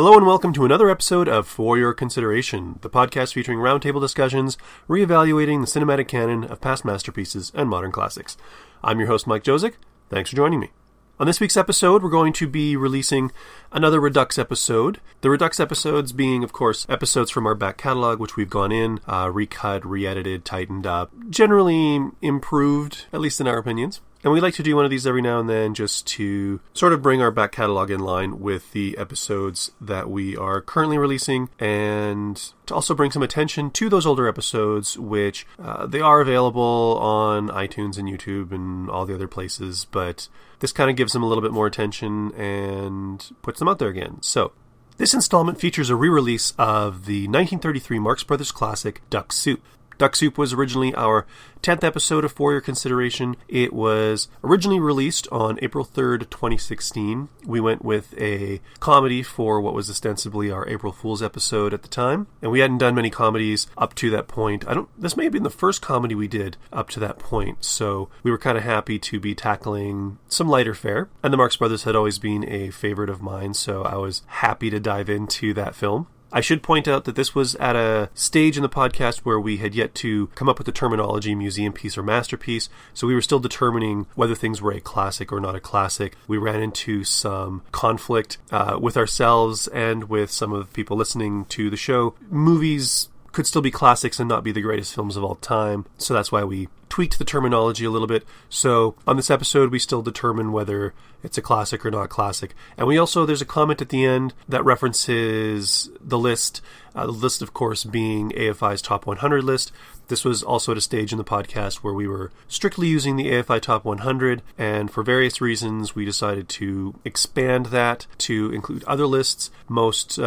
Hello and welcome to another episode of For Your Consideration, the podcast featuring roundtable discussions reevaluating the cinematic canon of past masterpieces and modern classics. I'm your host, Mike Josick. Thanks for joining me. On this week's episode, we're going to be releasing another Redux episode. The Redux episodes being, of course, episodes from our back catalog, which we've gone in, recut, re-edited, tightened up, generally improved, at least in our opinions. And we like to do one of these every now and then just to sort of bring our back catalog in line with the episodes that we are currently releasing and to also bring some attention to those older episodes, which they are available on iTunes and YouTube and all the other places, but this kind of gives them a little bit more attention and puts them out there again. So, this installment features a re-release of the 1933 Marx Brothers classic, Duck Soup. Duck Soup was originally our 10th episode of For Your Consideration. It was originally released on April 3rd, 2016. We went with a comedy for what was ostensibly our April Fool's episode at the time. And we hadn't done many comedies up to that point. This may have been the first comedy we did up to that point. So we were kind of happy to be tackling some lighter fare. And the Marx Brothers had always been a favorite of mine, so I was happy to dive into that film. I should point out that this was at a stage in the podcast where we had yet to come up with the terminology museum piece or masterpiece, so we were still determining whether things were a classic or not a classic. We ran into some conflict with ourselves and with some of the people listening to the show. Movies could still be classics and not be the greatest films of all time, so that's why we tweaked the terminology a little bit. So on this episode, we still determine whether it's a classic or not classic. And there's a comment at the end that references the list of course being AFI's Top 100 list. This was also at a stage in the podcast where we were strictly using the AFI Top 100, and for various reasons we decided to expand that to include other lists, most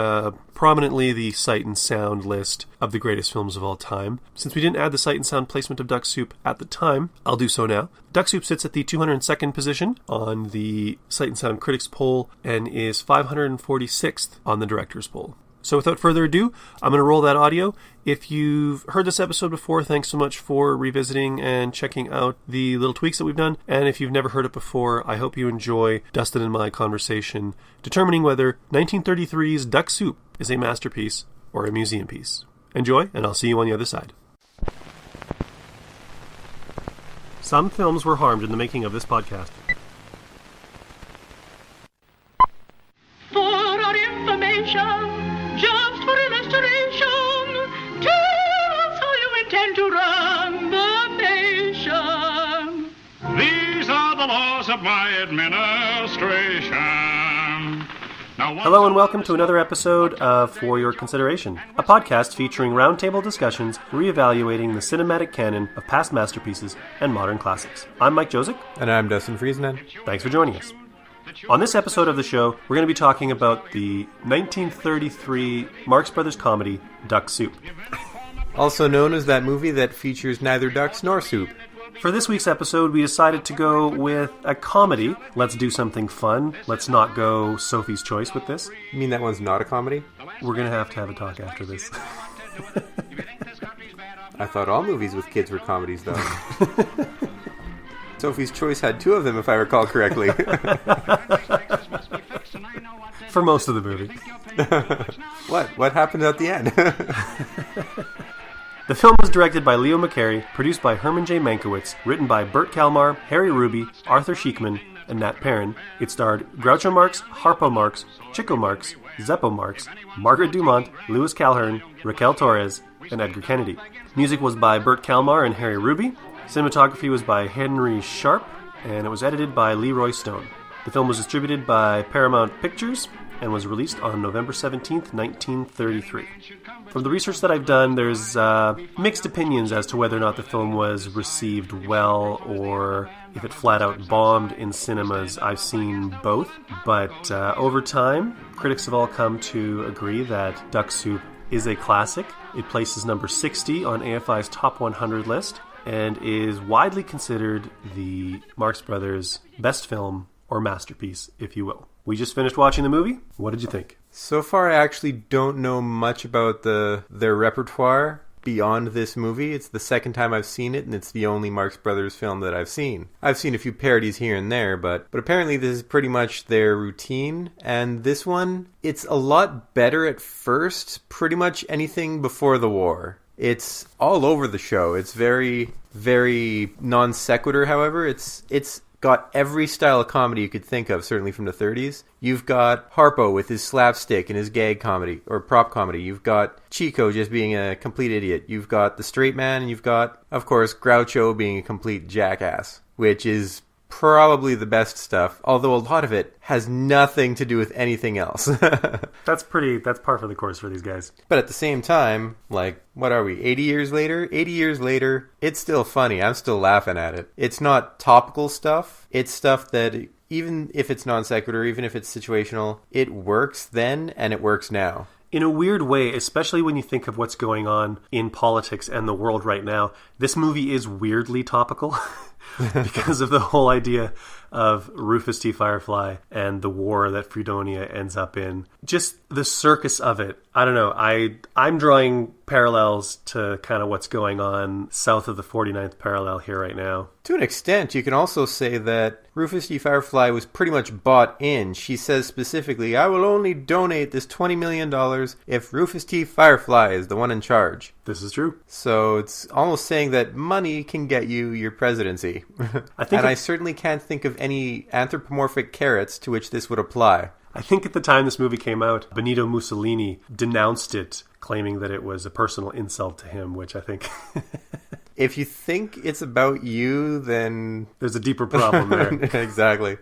prominently the Sight and Sound list of the greatest films of all time. Since we didn't add the Sight and Sound placement of Duck Soup at the time, I'll do so now. Duck Soup sits at the 202nd position on the Sight and Sound Critics poll and is 546th on the Directors poll. So without further ado, I'm going to roll that audio. If you've heard this episode before, thanks so much for revisiting and checking out the little tweaks that we've done. And if you've never heard it before, I hope you enjoy Dustin and my conversation determining whether 1933's Duck Soup is a masterpiece or a museum piece. Enjoy, and I'll see you on the other side. Some films were harmed in the making of this podcast. For our information, just for illustration, tell us how you intend to run the nation. These are the laws of my administration. Hello and welcome to another episode of For Your Consideration, a podcast featuring roundtable discussions reevaluating the cinematic canon of past masterpieces and modern classics. I'm Mike Josick. And I'm Dustin Friesman. Thanks for joining us. On this episode of the show, we're going to be talking about the 1933 Marx Brothers comedy, Duck Soup. Also known as that movie that features neither ducks nor soup. For this week's episode, we decided to go with a comedy. Let's do something fun. Let's not go Sophie's Choice with this. You mean that one's not a comedy? We're going to have a talk after this. I thought all movies with kids were comedies, though. Sophie's Choice had two of them, if I recall correctly. For most of the movie. What happened at the end? The film was directed by Leo McCarey, produced by Herman J. Mankiewicz, written by Bert Kalmar, Harry Ruby, Arthur Sheikman, and Nat Perrin. It starred Groucho Marx, Harpo Marx, Chico Marx, Zeppo Marx, Margaret Dumont, Louis Calhern, Raquel Torres, and Edgar Kennedy. Music was by Bert Kalmar and Harry Ruby. Cinematography was by Henry Sharp, and it was edited by Leroy Stone. The film was distributed by Paramount Pictures and was released on November 17th, 1933. From the research that I've done, there's mixed opinions as to whether or not the film was received well or if it flat out bombed in cinemas. I've seen both, but over time, critics have all come to agree that Duck Soup is a classic. It places number 60 on AFI's Top 100 list and is widely considered the Marx Brothers' best film or masterpiece, if you will. We just finished watching the movie. What did you think? So far, I actually don't know much about their repertoire. beyond this movie. It's the second time I've seen it, and it's the only Marx Brothers film that I've seen. I've seen a few parodies here and there, but apparently this is pretty much their routine. And this one, it's a lot better at first. Pretty much anything before the war. It's all over the show. It's very, very non sequitur, however. It's got every style of comedy you could think of, certainly from the 30s. You've got Harpo with his slapstick and his gag comedy, or prop comedy. You've got Chico just being a complete idiot. You've got the straight man, and you've got, of course, Groucho being a complete jackass, which is probably the best stuff, although a lot of it has nothing to do with anything else. That's par for the course for these guys. But at the same time, like, what are we, 80 years later? 80 years later, it's still funny. I'm still laughing at it. It's not topical stuff. It's stuff that, even if it's non sequitur, even if it's situational, it works then and it works now. In a weird way, especially when you think of what's going on in politics and the world right now, this movie is weirdly topical. Because of the whole idea of Rufus T. Firefly and the war that Fredonia ends up in. Just the circus of it. I don't know. I'm drawing parallels to kind of what's going on south of the 49th parallel here right now. To an extent, you can also say that Rufus T. Firefly was pretty much bought in. She says specifically, I will only donate this $20 million if Rufus T. Firefly is the one in charge. This is true. So it's almost saying that money can get you your presidency. I certainly can't think of any anthropomorphic carrots to which this would apply. I think at the time this movie came out, Benito Mussolini denounced it, claiming that it was a personal insult to him, which I think... If you think it's about you, then... There's a deeper problem there. Exactly.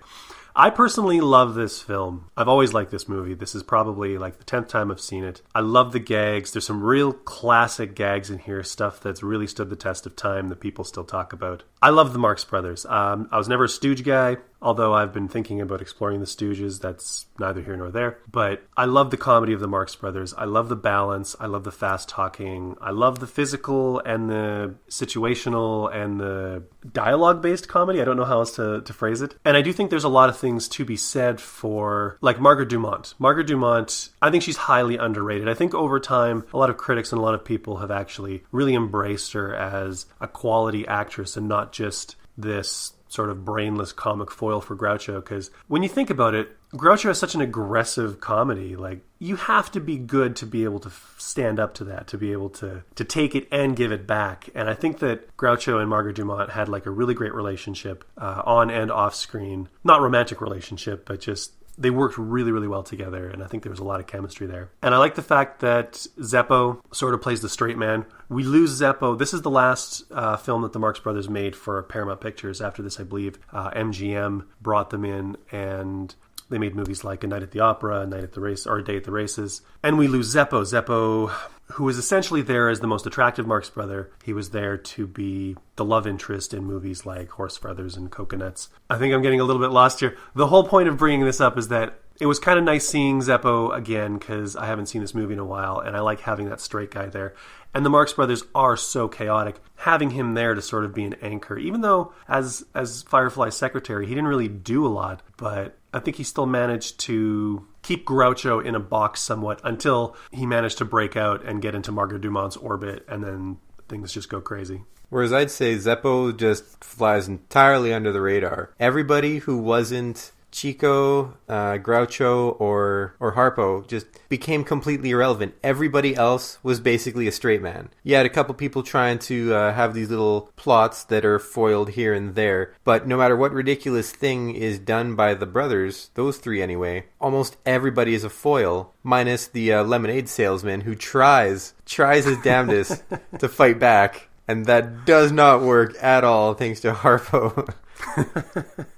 I personally love this film. I've always liked this movie. This is probably like the 10th time I've seen it. I love the gags. There's some real classic gags in here, stuff that's really stood the test of time that people still talk about. I love the Marx Brothers. I was never a Stooge guy, although I've been thinking about exploring the Stooges. That's neither here nor there. But I love the comedy of the Marx Brothers. I love the balance. I love the fast talking. I love the physical and the situational and the dialogue-based comedy. I don't know how else to phrase it. And I do think there's a lot of things to be said for, like, Margaret Dumont. Margaret Dumont, I think she's highly underrated. I think over time, a lot of critics and a lot of people have actually really embraced her as a quality actress and not just this sort of brainless comic foil for Groucho, because when you think about it, Groucho has such an aggressive comedy. Like, you have to be good to be able to stand up to that, to be able to take it and give it back. And I think that Groucho and Margaret Dumont had like a really great relationship on and off screen. Not romantic relationship, but just they worked really, really well together, and I think there was a lot of chemistry there. And I like the fact that Zeppo sort of plays the straight man. We lose Zeppo. This is the last film that the Marx Brothers made for Paramount Pictures. After this, I believe, MGM brought them in, and they made movies like A Night at the Opera, A Night at the Race, or A Day at the Races. And we lose Zeppo. Zeppo, who was essentially there as the most attractive Marx brother. He was there to be the love interest in movies like Horse Feathers and Coconuts. I think I'm getting a little bit lost here. The whole point of bringing this up is that it was kind of nice seeing Zeppo again, because I haven't seen this movie in a while, and I like having that straight guy there. And the Marx Brothers are so chaotic. Having him there to sort of be an anchor, even though as Firefly's secretary, he didn't really do a lot, but I think he still managed to keep Groucho in a box somewhat until he managed to break out and get into Margaret Dumont's orbit, and then things just go crazy. Whereas I'd say Zeppo just flies entirely under the radar. Everybody who wasn't Chico, Groucho, or Harpo just became completely irrelevant. Everybody else was basically a straight man. You had a couple people trying to have these little plots that are foiled here and there, but no matter what ridiculous thing is done by the brothers, those three anyway, almost everybody is a foil, minus the lemonade salesman who tries his damnedest to fight back, and that does not work at all thanks to Harpo.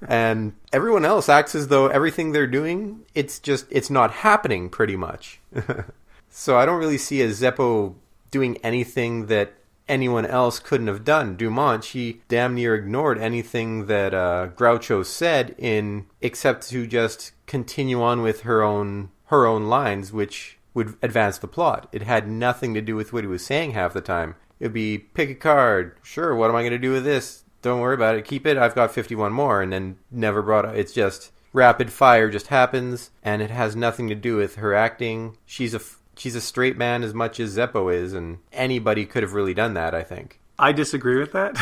And everyone else acts as though everything they're doing, it's not happening pretty much. So I don't really see a Zeppo doing anything that anyone else couldn't have done. Dumont, she damn near ignored anything that Groucho said except to just continue on with her own lines, which would advance the plot. It had nothing to do with what he was saying half the time. It'd be, pick a card. Sure, what am I going to do with this? Don't worry about it. Keep it. I've got 51 more. And then never brought up. It's just rapid fire just happens. And it has nothing to do with her acting. She's she's a straight man as much as Zeppo is, and anybody could have really done that, I think. I disagree with that.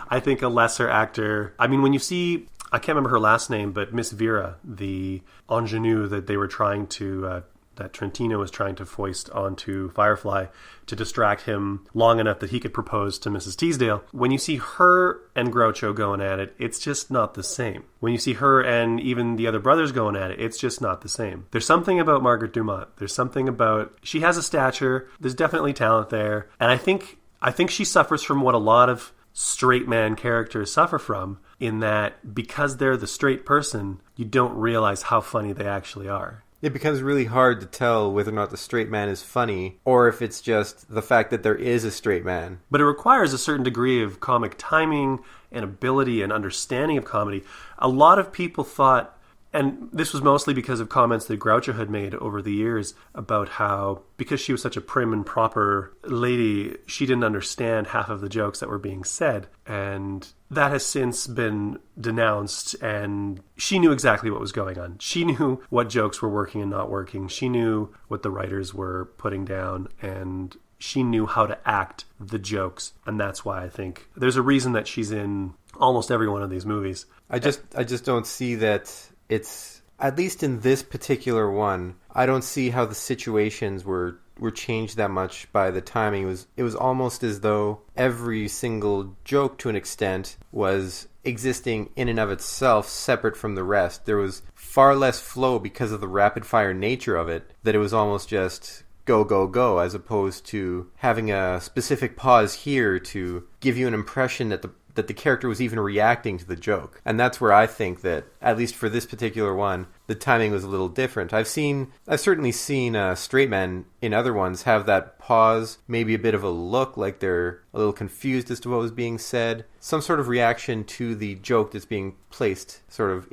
I think a lesser actor... I mean, when you see... I can't remember her last name, but Miss Vera, the ingenue that they were trying to... that Trentino was trying to foist onto Firefly to distract him long enough that he could propose to Mrs. Teasdale. When you see her and Groucho going at it, it's just not the same. When you see her and even the other brothers going at it, it's just not the same. There's something about Margaret Dumont. There's something about... She has a stature. There's definitely talent there. And I think she suffers from what a lot of straight man characters suffer from, in that because they're the straight person, you don't realize how funny they actually are. It becomes really hard to tell whether or not the straight man is funny, or if it's just the fact that there is a straight man. But it requires a certain degree of comic timing and ability and understanding of comedy. A lot of people thought, and this was mostly because of comments that Groucho had made over the years about how, because she was such a prim and proper lady, she didn't understand half of the jokes that were being said. And that has since been denounced, and she knew exactly what was going on. She knew what jokes were working and not working. She knew what the writers were putting down, and she knew how to act the jokes. And that's why I think there's a reason that she's in almost every one of these movies. I just don't see that it's, at least in this particular one, I don't see how the situations were changed that much by the timing. It was almost as though every single joke, to an extent, was existing in and of itself, separate from the rest. There was far less flow because of the rapid-fire nature of it, that it was almost just go, go, go, as opposed to having a specific pause here to give you an impression that the character was even reacting to the joke. And that's where I think that, at least for this particular one, the timing was a little different. I've certainly seen straight men in other ones have that pause, maybe a bit of a look like they're a little confused as to what was being said, some sort of reaction to the joke that's being placed sort of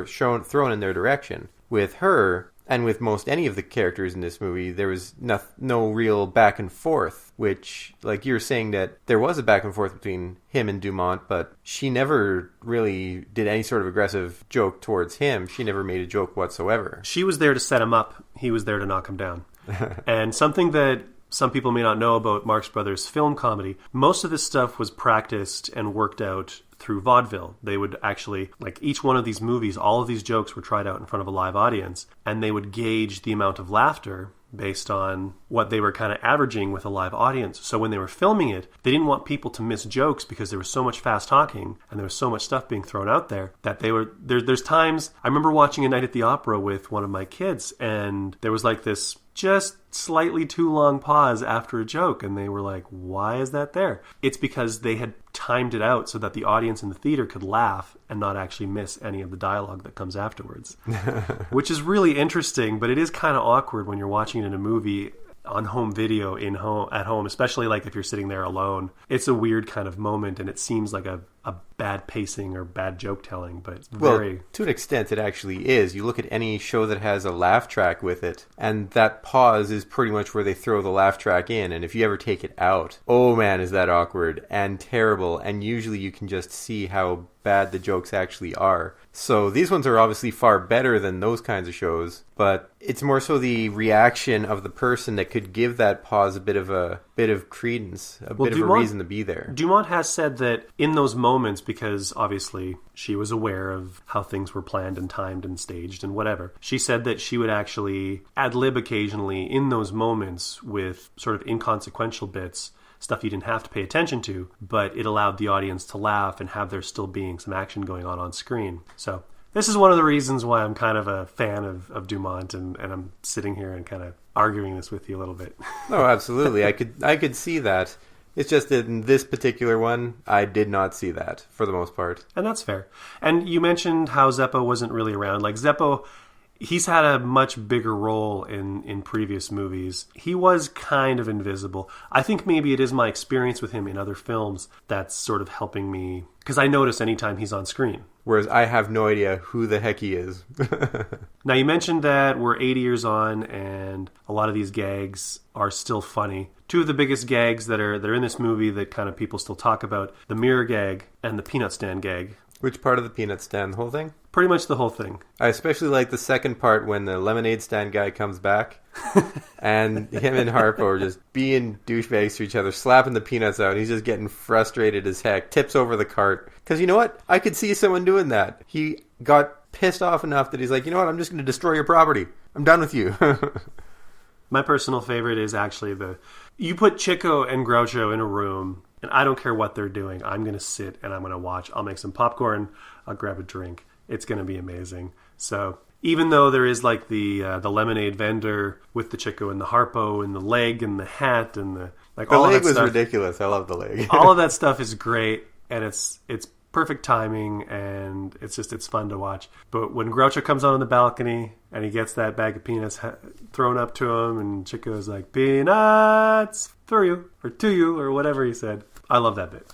thrown in their direction. With her, and with most any of the characters in this movie, there was no real back and forth, which, like you were saying, that there was a back and forth between him and Dumont, but she never really did any sort of aggressive joke towards him. She never made a joke whatsoever. She was there to set him up. He was there to knock him down. And something that some people may not know about Marx Brothers film comedy, most of this stuff was practiced and worked out through vaudeville. They would actually, like each one of these movies, all of these jokes were tried out in front of a live audience, and they would gauge the amount of laughter based on what they were kind of averaging with a live audience. So when they were filming it, they didn't want people to miss jokes because there was so much fast talking and there was so much stuff being thrown out there that they were there's times I remember watching A Night at the Opera with one of my kids, and there was like this just slightly too long pause after a joke, and they were like, why is that there? It's because they had timed it out so that the audience in the theater could laugh and not actually miss any of the dialogue that comes afterwards. Which is really interesting, but it is kind of awkward when you're watching it in a movie on home video at home, especially like if you're sitting there alone. It's a weird kind of moment, and it seems like a bad pacing or bad joke telling, but very... Well, to an extent it actually is. You look at any show that has a laugh track with it, and that pause is pretty much where they throw the laugh track in, and if you ever take it out, oh man, is that awkward and terrible, and usually you can just see how bad the jokes actually are. So these ones are obviously far better than those kinds of shows, but it's more so the reaction of the person that could give that pause a bit of credence, a bit of a reason to be there. Dumont has said that in those moments, because obviously she was aware of how things were planned and timed and staged and whatever, she said that she would actually ad-lib occasionally in those moments with sort of inconsequential bits, stuff you didn't have to pay attention to, but it allowed the audience to laugh and have there still being some action going on screen. So this is one of the reasons why I'm kind of a fan of Dumont, and I'm sitting here and kind of arguing this with you a little bit. No, absolutely. I could see that. It's just that in this particular one, I did not see that for the most part. And that's fair. And you mentioned how Zeppo wasn't really around. Like Zeppo, he's had a much bigger role in previous movies. He was kind of invisible. I think maybe it is my experience with him in other films that's sort of helping me, because I notice anytime he's on screen. Whereas I have no idea who the heck he is. Now, you mentioned that we're 80 years on and a lot of these gags are still funny. Two of the biggest gags that are in this movie that kind of people still talk about, the mirror gag and the peanut stand gag. Which part of the peanut stand? The whole thing? Pretty much the whole thing. I especially like the second part when the lemonade stand guy comes back and him and Harpo are just being douchebags to each other, slapping the peanuts out. He's just getting frustrated as heck, tips over the cart. Because you know what? I could see someone doing that. He got pissed off enough that he's like, you know what? I'm just going to destroy your property. I'm done with you. My personal favorite is actually you put Chico and Groucho in a room, and I don't care what they're doing. I'm going to sit and I'm going to watch. I'll make some popcorn. I'll grab a drink. It's going to be amazing. So even though there is like the lemonade vendor with the Chico and the Harpo and the leg and the hat and the all leg of that was stuff, ridiculous. I love the leg. All of that stuff is great, and it's perfect timing, and it's fun to watch. But when Groucho comes out on the balcony and he gets that bag of peanuts thrown up to him, and Chico's like, "Peanuts for you," or "to you," or whatever he said. I love that bit.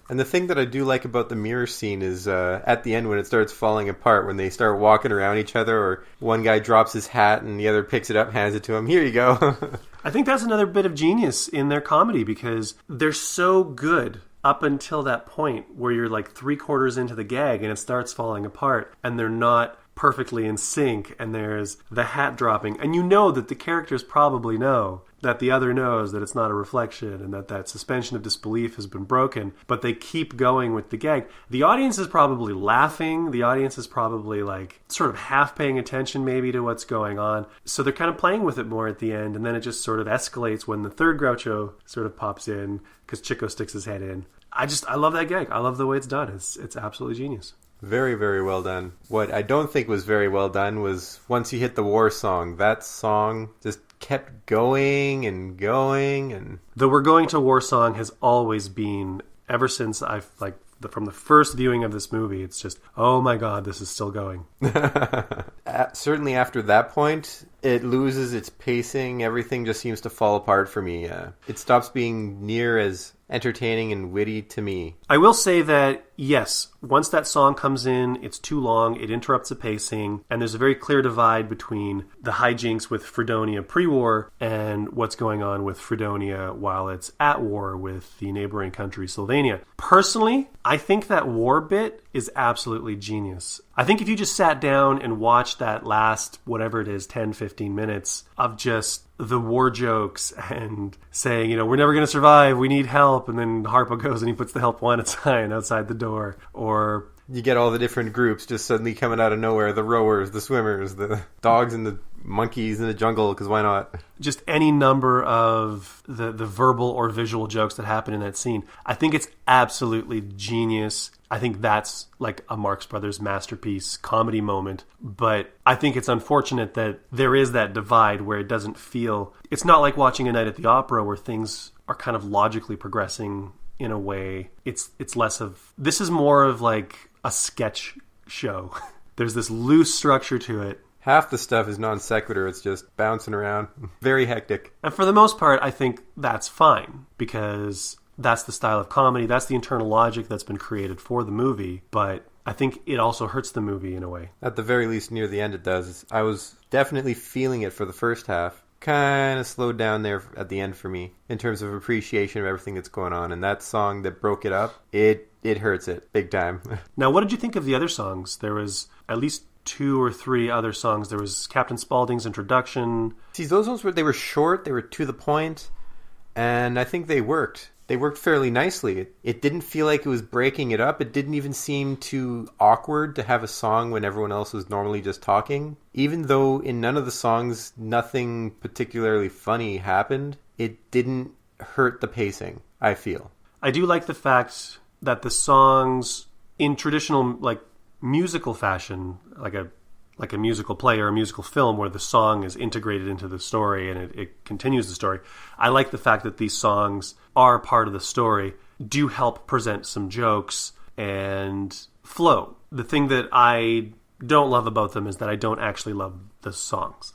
And the thing that I do like about the mirror scene is at the end when it starts falling apart, when they start walking around each other, or one guy drops his hat and the other picks it up, hands it to him. Here you go. I think that's another bit of genius in their comedy, because they're so good up until that point where you're like 3/4 into the gag and it starts falling apart and they're not perfectly in sync, and there's the hat dropping, and you know that the characters probably know that the other knows that it's not a reflection and that suspension of disbelief has been broken, but they keep going with the gag. The audience is probably laughing. The audience is probably like sort of half paying attention maybe to what's going on. So they're kind of playing with it more at the end, and then it just sort of escalates when the third Groucho sort of pops in because Chico sticks his head in. I love that gag. I love the way it's done. It's absolutely genius. Very, very well done. What I don't think was very well done was once you hit the war song, that song just kept going and going. And the "We're Going to War" song has always been, ever since from the first viewing of this movie, it's just, oh my God, this is still going. Certainly after that point, it loses its pacing. Everything just seems to fall apart for me. It stops being near as entertaining and witty to me. I will say that, yes, once that song comes in, it's too long, it interrupts the pacing, and there's a very clear divide between the hijinks with Fredonia pre-war and what's going on with Fredonia while it's at war with the neighboring country, Slovenia. Personally, I think that war bit is absolutely genius. I think if you just sat down and watched that last, whatever it is, 10, 15 minutes of just the war jokes and saying, we're never going to survive, we need help, and then Harpo goes and he puts the help wanted sign outside the door, or you get all the different groups just suddenly coming out of nowhere, the rowers, the swimmers, the dogs and the monkeys in the jungle, because why not? Just any number of the verbal or visual jokes that happen in that scene. I think it's absolutely genius. I think that's like a Marx Brothers masterpiece comedy moment. But I think it's unfortunate that there is that divide where it doesn't feel... It's not like watching A Night at the Opera where things are kind of logically progressing in a way. It's less of... This is more of like a sketch show. There's this loose structure to it. Half the stuff is non sequitur. It's just bouncing around. Very hectic. And for the most part, I think that's fine, because that's the style of comedy. That's the internal logic that's been created for the movie. But I think it also hurts the movie in a way. At the very least, near the end it does. I was definitely feeling it for the first half. Kind of slowed down there at the end for me in terms of appreciation of everything that's going on. And that song that broke it up, it hurts it big time. Now, what did you think of the other songs? There was at least 2 or 3 other songs. There was Captain Spaulding's introduction. See, those ones they were short, they were to the point, and I think they worked. They worked fairly nicely. It didn't feel like it was breaking it up. It didn't even seem too awkward to have a song when everyone else was normally just talking. Even though in none of the songs nothing particularly funny happened, it didn't hurt the pacing, I feel. I do like the fact that the songs in traditional musical fashion, like a musical play or a musical film where the song is integrated into the story and it continues the story. I like the fact that these songs are part of the story, do help present some jokes and flow. The thing that I don't love about them is that I don't actually love the songs,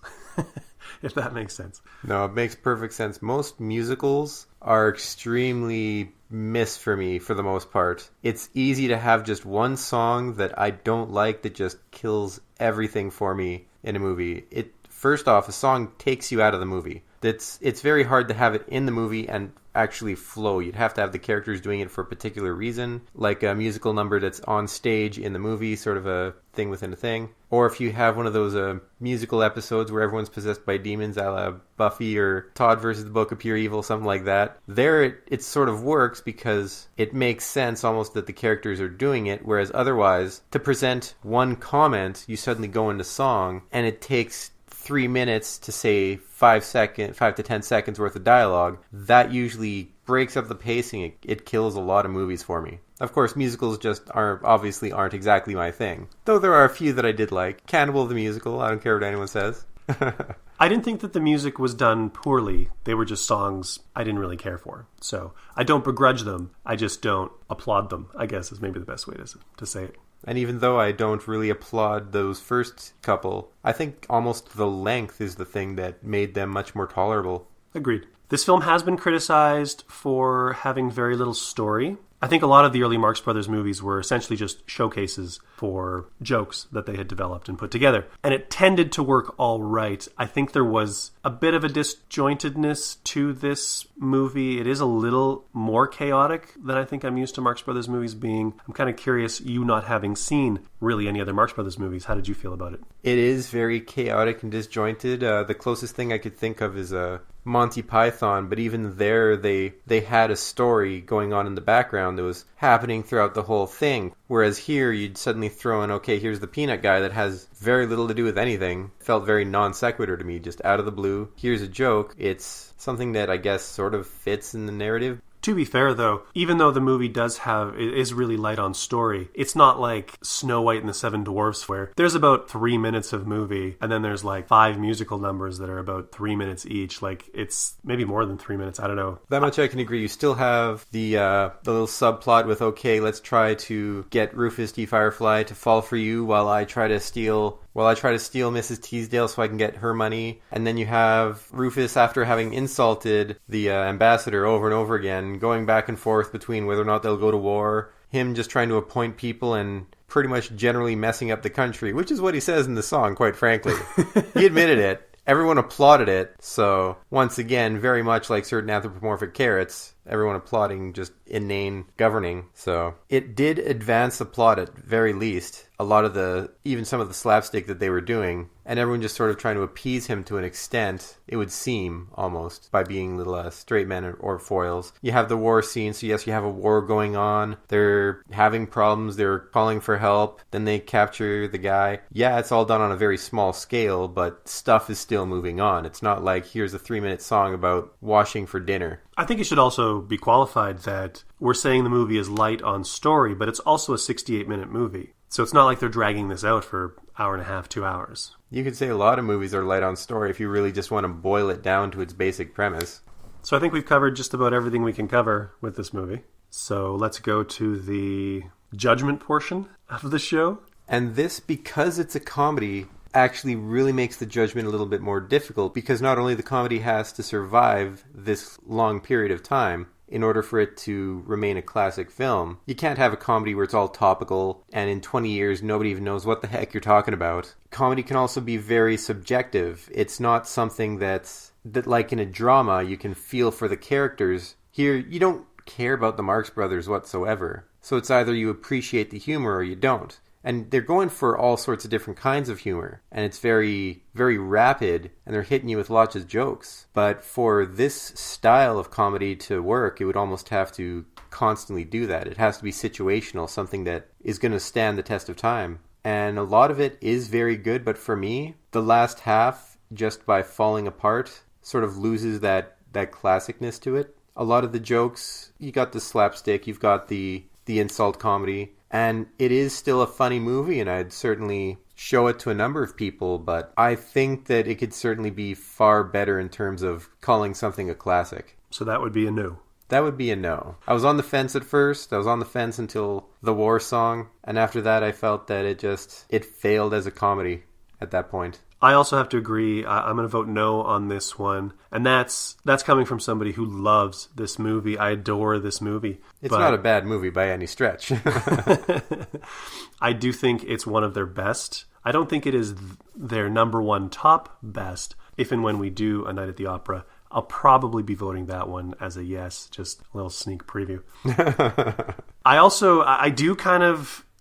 if that makes sense. No, it makes perfect sense. Most musicals are extremely miss for me for the most part. It's easy to have just one song that I don't like that just kills everything for me in a movie. First off, a song takes you out of the movie. It's very hard to have it in the movie and actually flow. You'd have to have the characters doing it for a particular reason, like a musical number that's on stage in the movie, sort of a thing within a thing. Or if you have one of those musical episodes where everyone's possessed by demons, a la Buffy or Todd versus the Book of Pure Evil, something like that. There it sort of works because it makes sense almost that the characters are doing it, whereas otherwise, to present one comment, you suddenly go into song, and it takes 3 minutes to say 5 to 10 seconds worth of dialogue. That usually breaks up the pacing. It kills a lot of movies for me. Of course, musicals just aren't exactly my thing. Though there are a few that I did like. Cannibal the Musical, I don't care what anyone says. I didn't think that the music was done poorly. They were just songs I didn't really care for. So I don't begrudge them. I just don't applaud them, I guess is maybe the best way to say it. And even though I don't really applaud those first couple, I think almost the length is the thing that made them much more tolerable. Agreed. This film has been criticized for having very little story. I think a lot of the early Marx Brothers movies were essentially just showcases for jokes that they had developed and put together. And it tended to work all right. I think there was a bit of a disjointedness to this movie. It is a little more chaotic than I think I'm used to Marx Brothers movies being. I'm kind of curious, you not having seen really any other Marx Brothers movies, how did you feel about it? It is very chaotic and disjointed. The closest thing I could think of is Monty Python, but even there they had a story going on in the background that was happening throughout the whole thing. Whereas here you'd suddenly throw in, okay, here's the peanut guy that has very little to do with anything. Felt very non sequitur to me, just out of the blue. Here's a joke. It's something that I guess sort of fits in the narrative. To be fair, though, even though the movie is really light on story, it's not like Snow White and the Seven Dwarfs where there's about 3 minutes of movie and then there's like 5 musical numbers that are about 3 minutes each. Like it's maybe more than 3 minutes. I don't know. That much I can agree. You still have the little subplot with, okay, let's try to get Rufus D. Firefly to fall for you while I try to steal Mrs. Teasdale so I can get her money. And then you have Rufus, after having insulted the ambassador over and over again, going back and forth between whether or not they'll go to war, him just trying to appoint people and pretty much generally messing up the country, which is what he says in the song, quite frankly. He admitted it. Everyone applauded it. So, once again, very much like certain anthropomorphic carrots, everyone applauding just inane governing. So, it did advance the plot at very least. A lot of even some of the slapstick that they were doing, and everyone just sort of trying to appease him to an extent, it would seem, almost, by being little straight men or foils. You have the war scene, so yes, you have a war going on. They're having problems, they're calling for help, then they capture the guy. Yeah, it's all done on a very small scale, but stuff is still moving on. It's not like, here's a 3-minute song about washing for dinner. I think it should also be qualified that we're saying the movie is light on story, but it's also a 68-minute movie. So it's not like they're dragging this out for an hour and a half, 2 hours. You could say a lot of movies are light on story if you really just want to boil it down to its basic premise. So I think we've covered just about everything we can cover with this movie. So let's go to the judgment portion of the show. And this, because it's a comedy, actually really makes the judgment a little bit more difficult, because not only the comedy has to survive this long period of time in order for it to remain a classic film. You can't have a comedy where it's all topical and in 20 years nobody even knows what the heck you're talking about. Comedy can also be very subjective. It's not something that like in a drama you can feel for the characters. Here you don't care about the Marx Brothers whatsoever. So it's either you appreciate the humor or you don't. And they're going for all sorts of different kinds of humor. And it's very, very rapid, and they're hitting you with lots of jokes. But for this style of comedy to work, it would almost have to constantly do that. It has to be situational, something that is going to stand the test of time. And a lot of it is very good, but for me, the last half, just by falling apart, sort of loses that classicness to it. A lot of the jokes, you got the slapstick, you've got the insult comedy, and it is still a funny movie, and I'd certainly show it to a number of people, but I think that it could certainly be far better in terms of calling something a classic. So that would be a no. That would be a no. I was on the fence at first. I was on the fence until the war song, and after that I felt that it failed as a comedy at that point. I also have to agree. I'm going to vote no on this one. And that's coming from somebody who loves this movie. I adore this movie. It's not a bad movie by any stretch. I do think it's one of their best. I don't think it is their number one top best. If and when we do A Night at the Opera, I'll probably be voting that one as a yes, just a little sneak preview.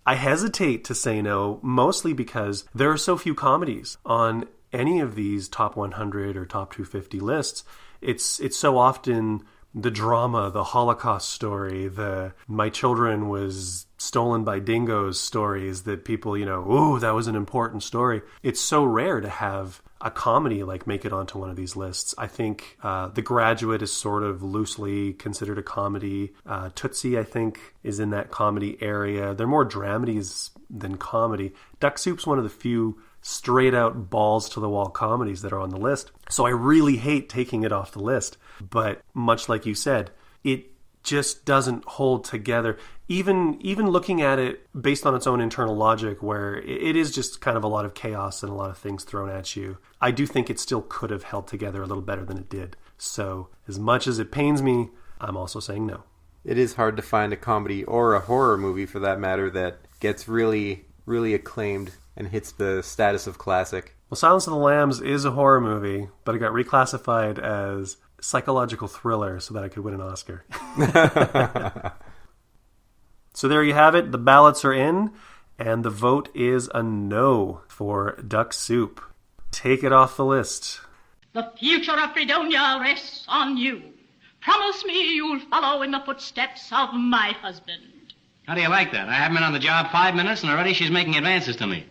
I hesitate to say no, mostly because there are so few comedies on any of these top 100 or top 250 lists. It's so often the drama, the Holocaust story, the my children was stolen by dingoes stories that people, ooh, that was an important story. It's so rare to have a comedy like make it onto one of these lists. I think The Graduate is sort of loosely considered a comedy. Tootsie, I think, is in that comedy area. They're more dramedies than comedy. Duck Soup's one of the few straight out balls to the wall comedies that are on the list. So I really hate taking it off the list. But much like you said, it just doesn't hold together. Even looking at it based on its own internal logic, where it is just kind of a lot of chaos and a lot of things thrown at you, I do think it still could have held together a little better than it did. So as much as it pains me, I'm also saying no. It is hard to find a comedy or a horror movie, for that matter, that gets really, really acclaimed and hits the status of classic. Well, Silence of the Lambs is a horror movie, but it got reclassified as psychological thriller so that I could win an Oscar. So there you have it. The ballots are in, and the vote is a no for Duck Soup. Take it off the list. The future of Fredonia rests on you. Promise me you'll follow in the footsteps of my husband. How do you like that? I haven't been on the job 5 minutes, and already she's making advances to me.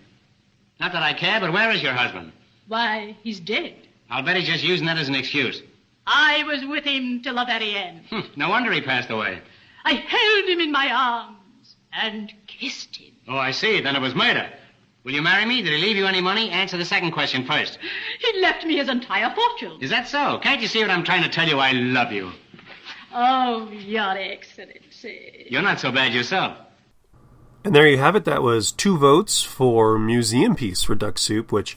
Not that I care, but where is your husband? Why, he's dead. I'll bet he's just using that as an excuse. I was with him till the very end. No wonder he passed away. I held him in my arms and kissed him. Oh, I see. Then it was murder. Will you marry me? Did he leave you any money? Answer the second question first. He left me his entire fortune. Is that so? Can't you see what I'm trying to tell you? I love you. Oh, Your Excellency. You're not so bad yourself. And there you have it. That was 2 votes for Museum Piece for Duck Soup, which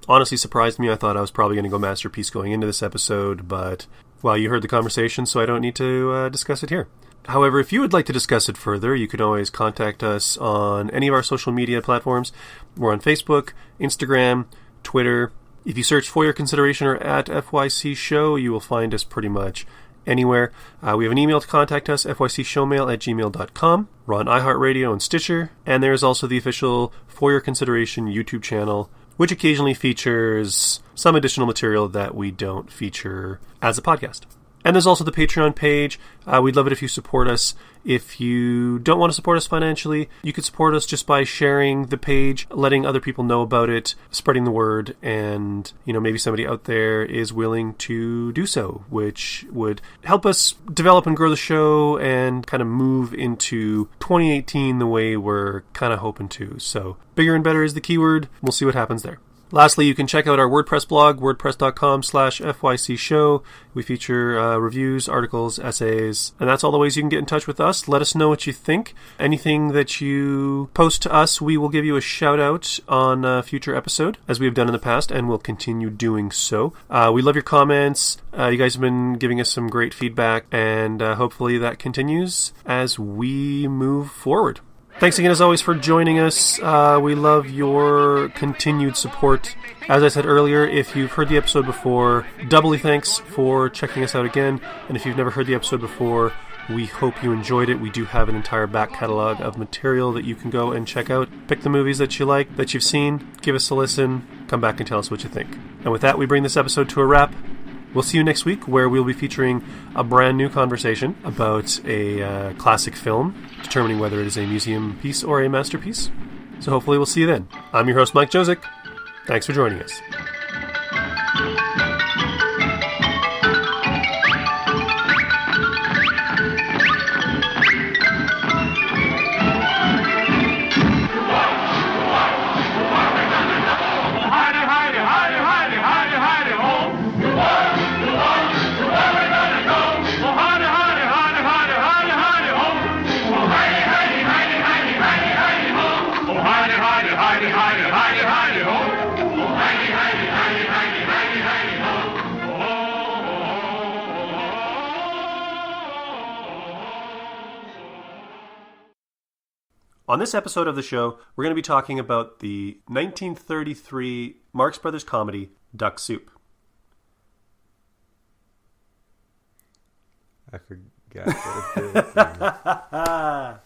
honestly surprised me. I thought I was probably going to go Masterpiece going into this episode, but, well, you heard the conversation, so I don't need to discuss it here. However, if you would like to discuss it further, you can always contact us on any of our social media platforms. We're on Facebook, Instagram, Twitter. If you search For Your Consideration or at FYC Show, you will find us pretty much anywhere. We have an email to contact us, fycshowmail@gmail.com. We're on iHeartRadio and Stitcher. And there's also the official For Your Consideration YouTube channel, which occasionally features some additional material that we don't feature as a podcast. And there's also the Patreon page. We'd love it if you support us. If you don't want to support us financially, you could support us just by sharing the page, letting other people know about it, spreading the word, and maybe somebody out there is willing to do so, which would help us develop and grow the show and kind of move into 2018 the way we're kind of hoping to. So bigger and better is the keyword. We'll see what happens there. Lastly, you can check out our WordPress blog, wordpress.com/FYC show. We feature reviews, articles, essays, and that's all the ways you can get in touch with us. Let us know what you think. Anything that you post to us, we will give you a shout out on a future episode, as we have done in the past, and we'll continue doing so. We love your comments. You guys have been giving us some great feedback, and hopefully that continues as we move forward. Thanks again, as always, for joining us. We love your continued support. As I said earlier, if you've heard the episode before, doubly thanks for checking us out again. And if you've never heard the episode before, we hope you enjoyed it. We do have an entire back catalog of material that you can go and check out. Pick the movies that you like, that you've seen, give us a listen, come back and tell us what you think. And with that, we bring this episode to a wrap. We'll see you next week, where we'll be featuring a brand new conversation about a classic film, determining whether it is a museum piece or a masterpiece. So hopefully we'll see you then. I'm your host, Mike Josick. Thanks for joining us. On this episode of the show, we're going to be talking about the 1933 Marx Brothers comedy, Duck Soup. I forgot what it is.